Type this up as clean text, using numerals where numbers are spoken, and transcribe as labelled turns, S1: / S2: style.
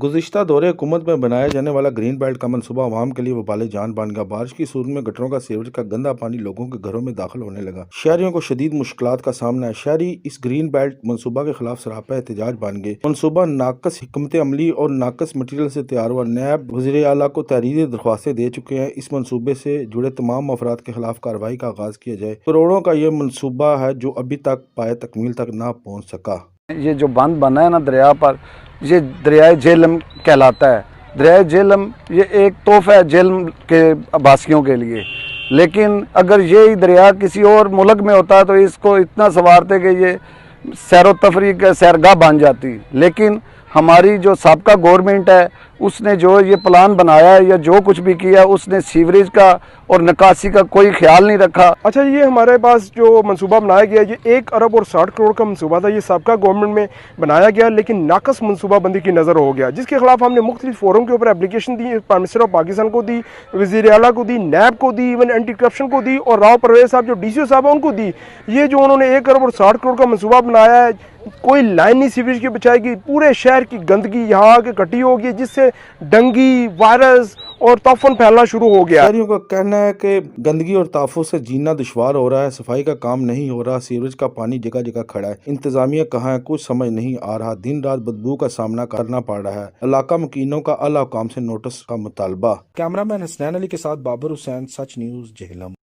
S1: गुज़िश्ता दौरे हुकूमत में बनाया जाने वाला ग्रीन बेल्ट का मनसूबा अवाम के लिए वबाल जान बन गया। बारिश की सूरत में गटरों का सीवरेज का गंदा पानी लोगों के घरों में दाखिल होने लगा। शहरियों को शदीद मुश्किलात का सामना है। शहरी इस ग्रीन बेल्ट मनसूबा के खिलाफ सरापा एहतजाज बन गए। मनसूबा नाकस हिकमत अमली और नाकस मटीरियल से तैयार हुआ। नैब वज़ीर आला को तहरीरी दरख्वास्तें दे चुके हैं। इस मनसूबे से जुड़े तमाम अफराद के खिलाफ कार्रवाई का आगाज किया जाए। करोड़ों का यह मनसूबा है जो अभी तक पाए तकमील तक ना पहुँच सका।
S2: ये जो बांध बना है ना दरिया पर, ये दरियाए झेलम कहलाता है। दरियाए झेलम ये एक तोहफा है झेलम के आबासियों के लिए, लेकिन अगर ये दरिया किसी और मुल्क में होता तो इसको इतना संवारते कि ये सैर तफरी का सैरगाह बन जाती। लेकिन हमारी जो साबका गवर्नमेंट है उसने जो ये प्लान बनाया है या जो कुछ भी किया उसने सीवरेज का और निकासी का कोई ख्याल नहीं रखा।
S3: अच्छा, ये हमारे पास जो मंसूबा बनाया गया ये 1 अरब और 60 करोड़ का मंसूबा था। ये साबका गवर्नमेंट में बनाया गया, लेकिन नाकस मंसूबाबंदी की नज़र हो गया, जिसके खिलाफ हमने मुख्तलिफ फोरम के ऊपर application the. Prime minister of Pakistan को दी, वज़ीर आला को दी, नैब को दी, इवन एंटी करप्शन को दी, और राव परवेज साहब जो DCO साहब है उनको दी। ये जो उन्होंने 1 अरब और 60 करोड़ का मंसूबा बनाया है, कोई लाइन नहीं सीवरेज की बचाएगी। पूरे शहर की गंदगी यहाँ आके इकट्ठी होगी, जिससे डेंगू, वायरस और ताफन फैलना शुरू हो गया।
S1: शहरियों का कहना है कि गंदगी और ताफुन से जीना दुश्वार हो रहा है। सफाई का काम नहीं हो रहा। सीवरेज का पानी जगह जगह खड़ा है। इंतजामिया कहाँ है कुछ समझ नहीं आ रहा। दिन रात बदबू का सामना करना पड़ रहा है। इलाका मकीनों का आला हुकाम से नोटिस का मुतालबा। कैमरामैन हसनैन अली के साथ बाबर हुसैन, सच न्यूज़, झेलम।